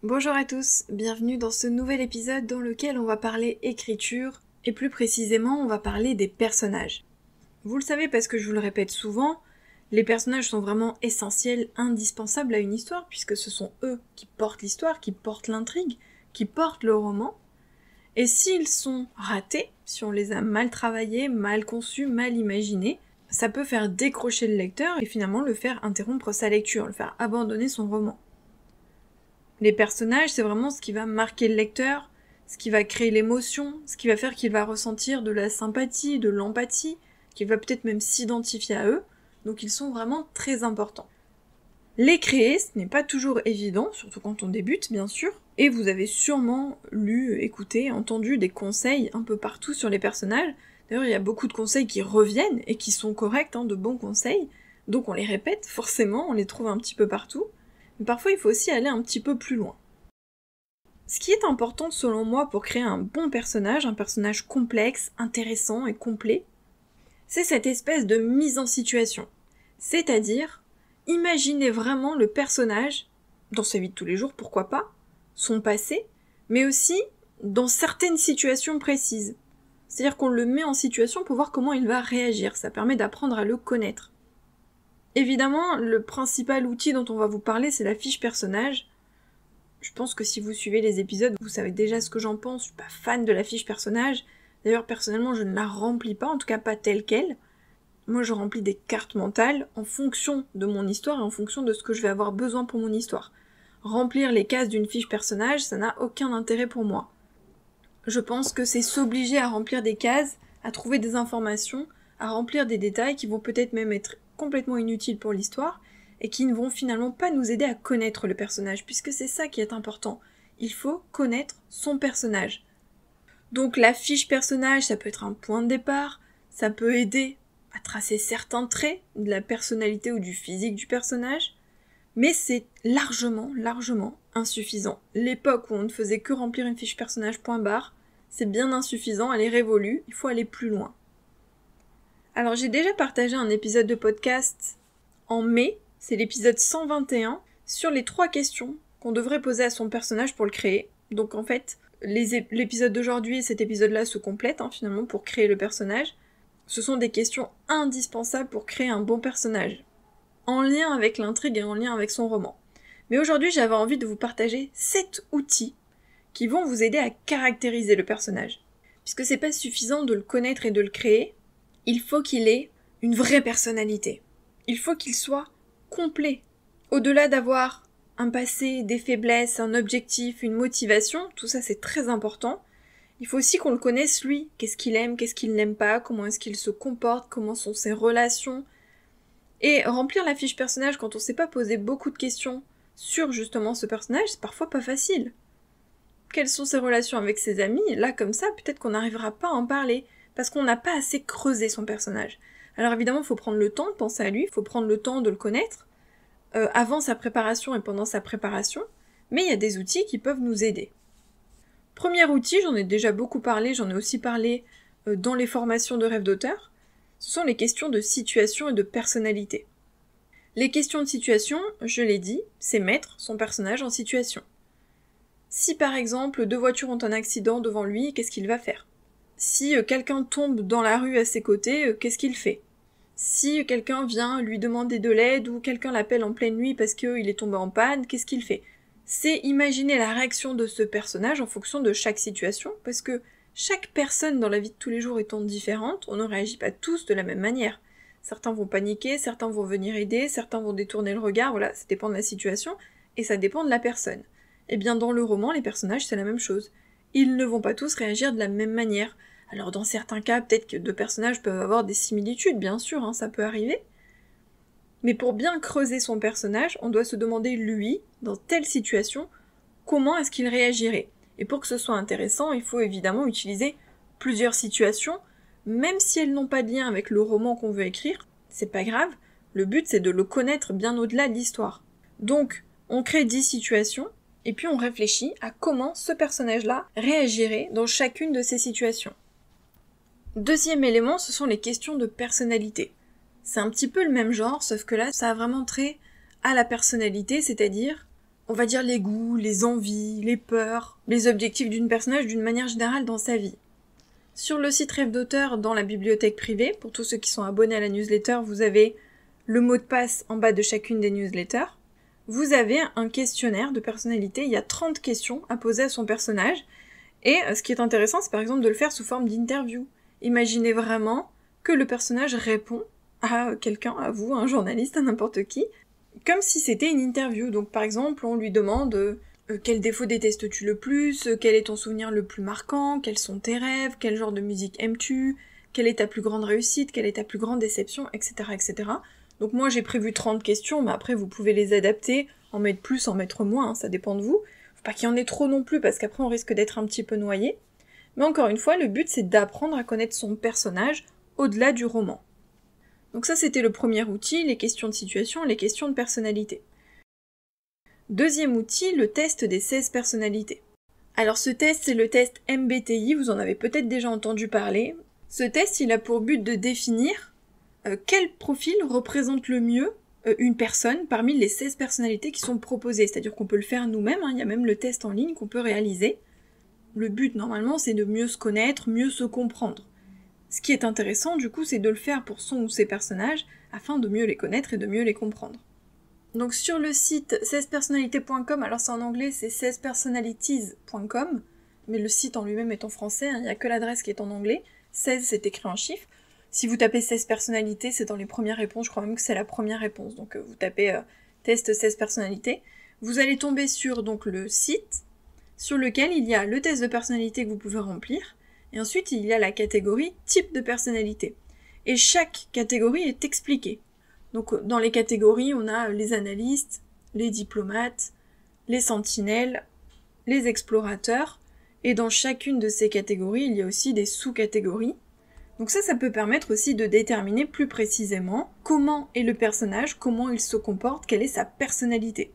Bonjour à tous, bienvenue dans ce nouvel épisode dans lequel on va parler écriture, et plus précisément on va parler des personnages. Vous le savez parce que je vous le répète souvent, les personnages sont vraiment essentiels, indispensables à une histoire, puisque ce sont eux qui portent l'histoire, qui portent l'intrigue, qui portent le roman. Et s'ils sont ratés, si on les a mal travaillés, mal conçus, mal imaginés, ça peut faire décrocher le lecteur et finalement le faire interrompre sa lecture, le faire abandonner son roman. Les personnages, c'est vraiment ce qui va marquer le lecteur, ce qui va créer l'émotion, ce qui va faire qu'il va ressentir de la sympathie, de l'empathie, qu'il va peut-être même s'identifier à eux, donc ils sont vraiment très importants. Les créer, ce n'est pas toujours évident, surtout quand on débute bien sûr, et vous avez sûrement lu, écouté, entendu des conseils un peu partout sur les personnages. D'ailleurs, il y a beaucoup de conseils qui reviennent et qui sont corrects, de bons conseils, donc on les répète forcément, on les trouve un petit peu partout. Mais parfois, il faut aussi aller un petit peu plus loin. Ce qui est important selon moi pour créer un bon personnage, un personnage complexe, intéressant et complet, c'est cette espèce de mise en situation. C'est-à-dire, imaginez vraiment le personnage, dans sa vie de tous les jours, pourquoi pas, son passé, mais aussi dans certaines situations précises. C'est-à-dire qu'on le met en situation pour voir comment il va réagir, ça permet d'apprendre à le connaître. Évidemment, le principal outil dont on va vous parler, c'est la fiche personnage. Je pense que si vous suivez les épisodes, vous savez déjà ce que j'en pense, je suis pas fan de la fiche personnage. D'ailleurs, personnellement, je ne la remplis pas, en tout cas pas telle qu'elle. Moi, je remplis des cartes mentales en fonction de mon histoire et en fonction de ce que je vais avoir besoin pour mon histoire. Remplir les cases d'une fiche personnage, ça n'a aucun intérêt pour moi. Je pense que c'est s'obliger à remplir des cases, à trouver des informations, à remplir des détails qui vont peut-être même être complètement inutiles pour l'histoire, et qui ne vont finalement pas nous aider à connaître le personnage, puisque c'est ça qui est important. Il faut connaître son personnage. Donc la fiche personnage, ça peut être un point de départ, ça peut aider à tracer certains traits de la personnalité ou du physique du personnage, mais c'est largement insuffisant. L'époque où on ne faisait que remplir une fiche personnage point barre, c'est bien insuffisant, elle est révolue, il faut aller plus loin. Alors j'ai déjà partagé un épisode de podcast en mai, c'est l'épisode 121, sur les 3 questions qu'on devrait poser à son personnage pour le créer. Donc en fait, l'épisode d'aujourd'hui et cet épisode-là se complètent finalement pour créer le personnage. Ce sont des questions indispensables pour créer un bon personnage, en lien avec l'intrigue et en lien avec son roman. Mais aujourd'hui, j'avais envie de vous partager 7 outils qui vont vous aider à caractériser le personnage. Puisque c'est pas suffisant de le connaître et de le créer, il faut qu'il ait une vraie personnalité. Il faut qu'il soit complet. Au-delà d'avoir un passé, des faiblesses, un objectif, une motivation, tout ça c'est très important. Il faut aussi qu'on le connaisse lui. Qu'est-ce qu'il aime, qu'est-ce qu'il n'aime pas, comment est-ce qu'il se comporte, comment sont ses relations. Et remplir la fiche personnage quand on sait pas poser beaucoup de questions sur justement ce personnage, c'est parfois pas facile. Quelles sont ses relations avec ses amis? Là comme ça, peut-être qu'on n'arrivera pas à en parler, parce qu'on n'a pas assez creusé son personnage. Alors évidemment, il faut prendre le temps de penser à lui, il faut prendre le temps de le connaître, avant sa préparation et pendant sa préparation, mais il y a des outils qui peuvent nous aider. Premier outil, j'en ai déjà beaucoup parlé, j'en ai aussi parlé dans les formations de rêve d'auteur, ce sont les questions de situation et de personnalité. Les questions de situation, je l'ai dit, c'est mettre son personnage en situation. Si par exemple 2 voitures ont un accident devant lui, qu'est-ce qu'il va faire? Si quelqu'un tombe dans la rue à ses côtés, qu'est-ce qu'il fait? Si quelqu'un vient lui demander de l'aide ou quelqu'un l'appelle en pleine nuit parce qu'il est tombé en panne, qu'est-ce qu'il fait? C'est imaginer la réaction de ce personnage en fonction de chaque situation, parce que chaque personne dans la vie de tous les jours étant différente, on ne réagit pas tous de la même manière. Certains vont paniquer, certains vont venir aider, certains vont détourner le regard, voilà, ça dépend de la situation, et ça dépend de la personne. Eh bien dans le roman, les personnages c'est la même chose. Ils ne vont pas tous réagir de la même manière. Alors dans certains cas, peut-être que 2 personnages peuvent avoir des similitudes, bien sûr, ça peut arriver. Mais pour bien creuser son personnage, on doit se demander, lui, dans telle situation, comment est-ce qu'il réagirait. Et pour que ce soit intéressant, il faut évidemment utiliser plusieurs situations, même si elles n'ont pas de lien avec le roman qu'on veut écrire, c'est pas grave, le but c'est de le connaître bien au-delà de l'histoire. Donc, on crée 10 situations, et puis on réfléchit à comment ce personnage-là réagirait dans chacune de ces situations. Deuxième élément, ce sont les questions de personnalité. C'est un petit peu le même genre, sauf que là, ça a vraiment trait à la personnalité, c'est-à-dire on va dire les goûts, les envies, les peurs, les objectifs d'une personnage d'une manière générale dans sa vie. Sur le site Rêve d'auteur, dans la bibliothèque privée, pour tous ceux qui sont abonnés à la newsletter, vous avez le mot de passe en bas de chacune des newsletters. Vous avez un questionnaire de personnalité, il y a 30 questions à poser à son personnage, et ce qui est intéressant, c'est par exemple de le faire sous forme d'interview. Imaginez vraiment que le personnage répond à quelqu'un, à vous, à un journaliste, à n'importe qui, comme si c'était une interview. Donc par exemple, on lui demande quel défaut détestes-tu le plus, quel est ton souvenir le plus marquant, quels sont tes rêves, quel genre de musique aimes-tu, quelle est ta plus grande réussite, quelle est ta plus grande déception, etc. etc. Donc moi j'ai prévu 30 questions, mais après vous pouvez les adapter, en mettre plus, en mettre moins, ça dépend de vous. Faut pas qu'il y en ait trop non plus, parce qu'après on risque d'être un petit peu noyé. Mais encore une fois, le but c'est d'apprendre à connaître son personnage au-delà du roman. Donc ça c'était le premier outil, les questions de situation, les questions de personnalité. Deuxième outil, le test des 16 personnalités. Alors ce test c'est le test MBTI, vous en avez peut-être déjà entendu parler. Ce test il a pour but de définir quel profil représente le mieux une personne parmi les 16 personnalités qui sont proposées. C'est-à-dire qu'on peut le faire nous-mêmes, il y a même le test en ligne qu'on peut réaliser. Le but normalement c'est de mieux se connaître, mieux se comprendre. Ce qui est intéressant du coup c'est de le faire pour son ou ses personnages afin de mieux les connaître et de mieux les comprendre. Donc sur le site 16personnalités.com, alors c'est en anglais, c'est 16personalities.com, mais le site en lui-même est en français, il n'y a que l'adresse qui est en anglais. 16 c'est écrit en chiffres. Si vous tapez 16 personnalités, c'est dans les premières réponses, je crois même que c'est la première réponse. Donc vous tapez test 16 personnalités. Vous allez tomber sur donc le site, sur lequel il y a le test de personnalité que vous pouvez remplir, et ensuite il y a la catégorie type de personnalité. Et chaque catégorie est expliquée. Donc dans les catégories, on a les analystes, les diplomates, les sentinelles, les explorateurs, et dans chacune de ces catégories, il y a aussi des sous-catégories. Donc ça peut permettre aussi de déterminer plus précisément comment est le personnage, comment il se comporte, quelle est sa personnalité.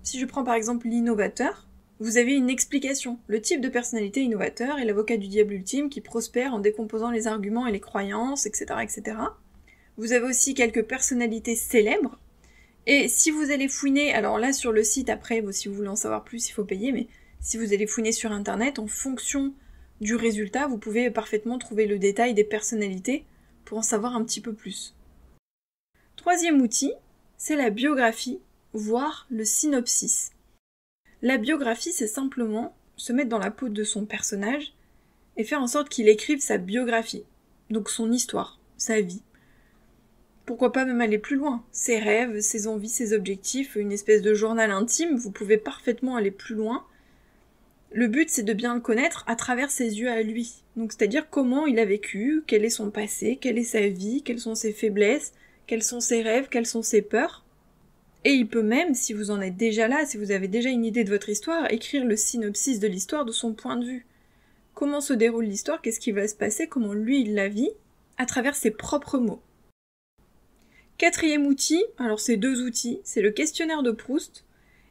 Si je prends par exemple l'innovateur, vous avez une explication. Le type de personnalité innovateur est l'avocat du diable ultime qui prospère en décomposant les arguments et les croyances, etc., etc. Vous avez aussi quelques personnalités célèbres. Et si vous allez fouiner, alors là sur le site après, si vous voulez en savoir plus, il faut payer, mais si vous allez fouiner sur internet, en fonction du résultat, vous pouvez parfaitement trouver le détail des personnalités pour en savoir un petit peu plus. Troisième outil, c'est la biographie, voire le synopsis. La biographie, c'est simplement se mettre dans la peau de son personnage et faire en sorte qu'il écrive sa biographie, donc son histoire, sa vie. Pourquoi pas même aller plus loin, ses rêves, ses envies, ses objectifs, une espèce de journal intime, vous pouvez parfaitement aller plus loin. Le but, c'est de bien le connaître à travers ses yeux à lui. Donc, c'est-à-dire comment il a vécu, quel est son passé, quelle est sa vie, quelles sont ses faiblesses, quels sont ses rêves, quelles sont ses peurs. Et il peut même, si vous en êtes déjà là, si vous avez déjà une idée de votre histoire, écrire le synopsis de l'histoire de son point de vue. Comment se déroule l'histoire, qu'est-ce qui va se passer, comment lui il la vit, à travers ses propres mots. Quatrième outil, alors c'est deux outils, c'est le questionnaire de Proust,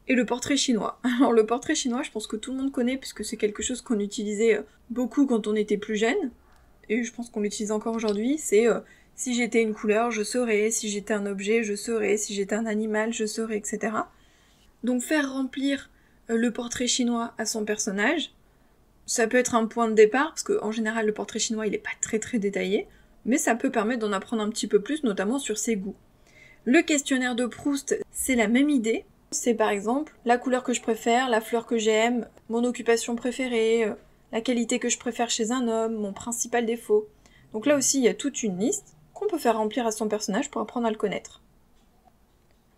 et le portrait chinois. Alors le portrait chinois, je pense que tout le monde connaît puisque c'est quelque chose qu'on utilisait beaucoup quand on était plus jeune, et je pense qu'on l'utilise encore aujourd'hui, c'est si j'étais une couleur, je saurais, si j'étais un objet, je saurais, si j'étais un animal, je saurais, etc. Donc faire remplir le portrait chinois à son personnage, ça peut être un point de départ, parce qu'en général le portrait chinois il est pas très très détaillé, mais ça peut permettre d'en apprendre un petit peu plus, notamment sur ses goûts. Le questionnaire de Proust, c'est la même idée. C'est par exemple la couleur que je préfère, la fleur que j'aime, mon occupation préférée, la qualité que je préfère chez un homme, mon principal défaut. Donc là aussi, il y a toute une liste qu'on peut faire remplir à son personnage pour apprendre à le connaître.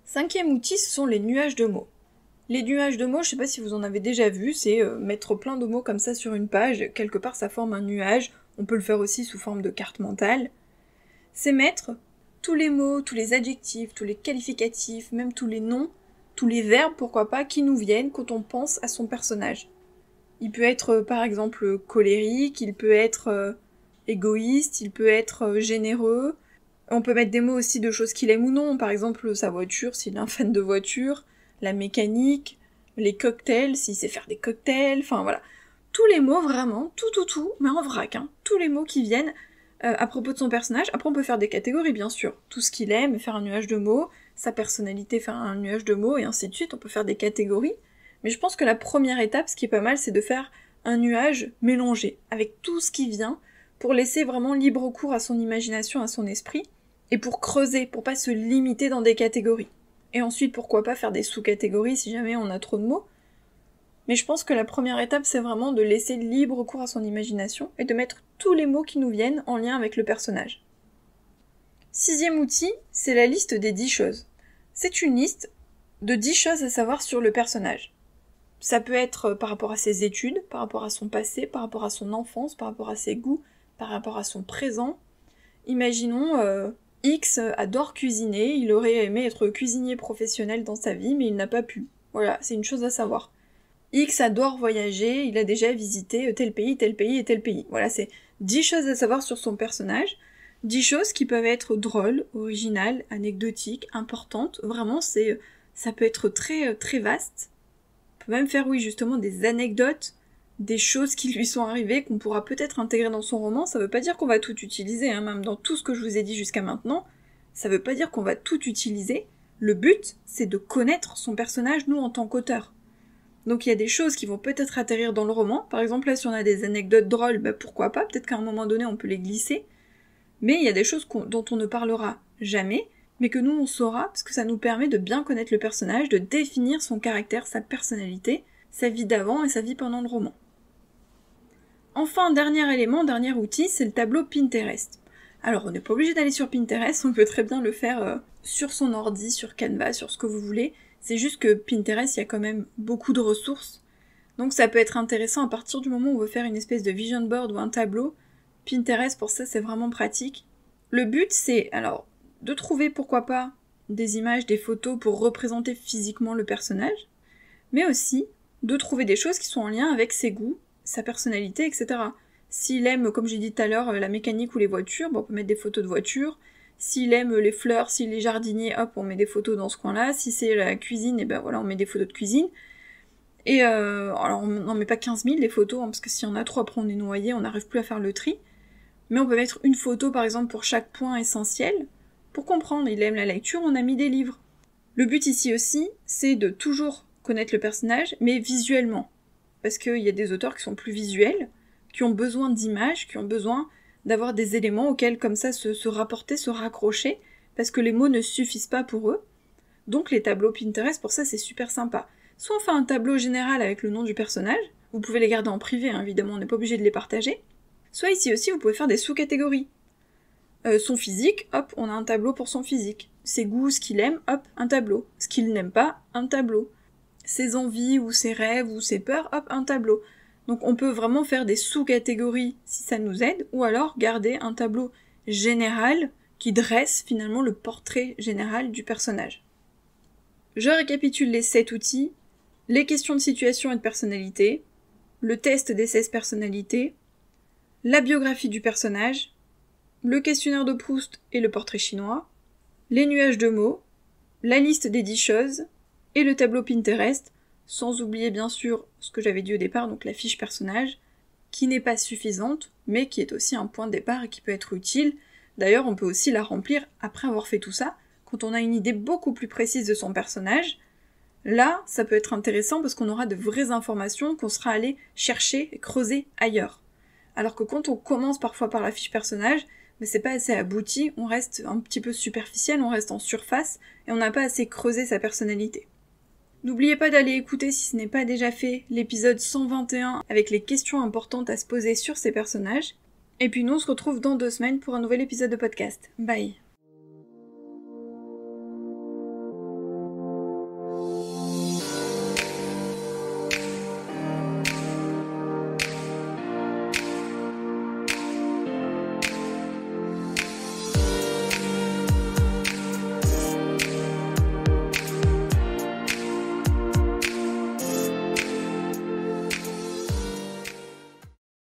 Cinquième outil, ce sont les nuages de mots. Les nuages de mots, je sais pas si vous en avez déjà vu, c'est mettre plein de mots comme ça sur une page, quelque part ça forme un nuage, on peut le faire aussi sous forme de carte mentale. C'est mettre tous les mots, tous les adjectifs, tous les qualificatifs, même tous les noms, tous les verbes, pourquoi pas, qui nous viennent quand on pense à son personnage. Il peut être par exemple colérique, il peut être égoïste, il peut être généreux. On peut mettre des mots aussi de choses qu'il aime ou non, par exemple sa voiture, s'il est un fan de voiture, la mécanique, les cocktails, s'il sait faire des cocktails, enfin voilà. Tous les mots vraiment, tout, mais en vrac, tous les mots qui viennent à propos de son personnage. Après on peut faire des catégories bien sûr, tout ce qu'il aime, faire un nuage de mots, sa personnalité, faire un nuage de mots et ainsi de suite, on peut faire des catégories. Mais je pense que la première étape, ce qui est pas mal, c'est de faire un nuage mélangé, avec tout ce qui vient, pour laisser vraiment libre cours à son imagination, à son esprit, et pour creuser, pour pas se limiter dans des catégories. Et ensuite, pourquoi pas faire des sous-catégories si jamais on a trop de mots. Mais je pense que la première étape, c'est vraiment de laisser libre cours à son imagination et de mettre tous les mots qui nous viennent en lien avec le personnage. 6e outil, c'est la liste des 10 choses. C'est une liste de 10 choses à savoir sur le personnage. Ça peut être par rapport à ses études, par rapport à son passé, par rapport à son enfance, par rapport à ses goûts, par rapport à son présent. Imaginons, X adore cuisiner, il aurait aimé être cuisinier professionnel dans sa vie, mais il n'a pas pu. Voilà, c'est une chose à savoir. X adore voyager, il a déjà visité tel pays et tel pays. Voilà, c'est 10 choses à savoir sur son personnage, 10 choses qui peuvent être drôles, originales, anecdotiques, importantes. Vraiment, ça peut être très, très vaste. On peut même faire, oui, justement, des anecdotes, des choses qui lui sont arrivées, qu'on pourra peut-être intégrer dans son roman. Ça veut pas dire qu'on va tout utiliser, hein, même dans tout ce que je vous ai dit jusqu'à maintenant. Ça veut pas dire qu'on va tout utiliser. Le but, c'est de connaître son personnage, nous, en tant qu'auteur. Donc il y a des choses qui vont peut-être atterrir dans le roman. Par exemple, là, si on a des anecdotes drôles, pourquoi pas, peut-être qu'à un moment donné, on peut les glisser. Mais il y a des choses dont on ne parlera jamais, mais que nous, on saura, parce que ça nous permet de bien connaître le personnage, de définir son caractère, sa personnalité, sa vie d'avant et sa vie pendant le roman. Enfin, dernier élément, dernier outil, c'est le tableau Pinterest. Alors, on n'est pas obligé d'aller sur Pinterest, on peut très bien le faire sur son ordi, sur Canva, sur ce que vous voulez. C'est juste que Pinterest, il y a quand même beaucoup de ressources. Donc ça peut être intéressant à partir du moment où on veut faire une espèce de vision board ou un tableau. Pinterest, pour ça, c'est vraiment pratique. Le but, c'est, alors, de trouver, pourquoi pas, des images, des photos pour représenter physiquement le personnage, mais aussi de trouver des choses qui sont en lien avec ses goûts, sa personnalité, etc. S'il aime, comme j'ai dit tout à l'heure, la mécanique ou les voitures, on peut mettre des photos de voitures. S'il aime les fleurs, s'il est jardinier, hop, on met des photos dans ce coin-là. Si c'est la cuisine, et voilà, on met des photos de cuisine. Et alors on n'en met pas 15 000 les photos, hein, parce que s'il y en a trop, après on est noyé, on n'arrive plus à faire le tri. Mais on peut mettre une photo, par exemple, pour chaque point essentiel. Pour comprendre, il aime la lecture, on a mis des livres. Le but ici aussi, c'est de toujours connaître le personnage, mais visuellement. Parce qu'il y a des auteurs qui sont plus visuels, qui ont besoin d'images, qui ont besoin d'avoir des éléments auxquels comme ça se rapporter, se raccrocher, parce que les mots ne suffisent pas pour eux. Donc les tableaux Pinterest, pour ça, c'est super sympa. Soit on fait un tableau général avec le nom du personnage, vous pouvez les garder en privé, hein, évidemment, on n'est pas obligé de les partager. Soit ici aussi, vous pouvez faire des sous-catégories. Son physique, hop, on a un tableau pour son physique. Ses goûts, ce qu'il aime, hop, un tableau. Ce qu'il n'aime pas, un tableau. Ses envies, ou ses rêves, ou ses peurs, hop, un tableau. Donc on peut vraiment faire des sous-catégories si ça nous aide, ou alors garder un tableau général qui dresse finalement le portrait général du personnage. Je récapitule les 7 outils, les questions de situation et de personnalité, le test des 16 personnalités, la biographie du personnage, le questionnaire de Proust et le portrait chinois, les nuages de mots, la liste des 10 choses, et le tableau Pinterest, sans oublier bien sûr ce que j'avais dit au départ, donc la fiche personnage, qui n'est pas suffisante, mais qui est aussi un point de départ et qui peut être utile. D'ailleurs, on peut aussi la remplir après avoir fait tout ça, quand on a une idée beaucoup plus précise de son personnage. Là, ça peut être intéressant parce qu'on aura de vraies informations qu'on sera allé chercher et creuser ailleurs. Alors que quand on commence parfois par la fiche personnage, mais c'est pas assez abouti, on reste un petit peu superficiel, on reste en surface, et on n'a pas assez creusé sa personnalité. N'oubliez pas d'aller écouter, si ce n'est pas déjà fait, l'épisode 121 avec les questions importantes à se poser sur ces personnages. Et puis nous, on se retrouve dans 2 semaines pour un nouvel épisode de podcast. Bye!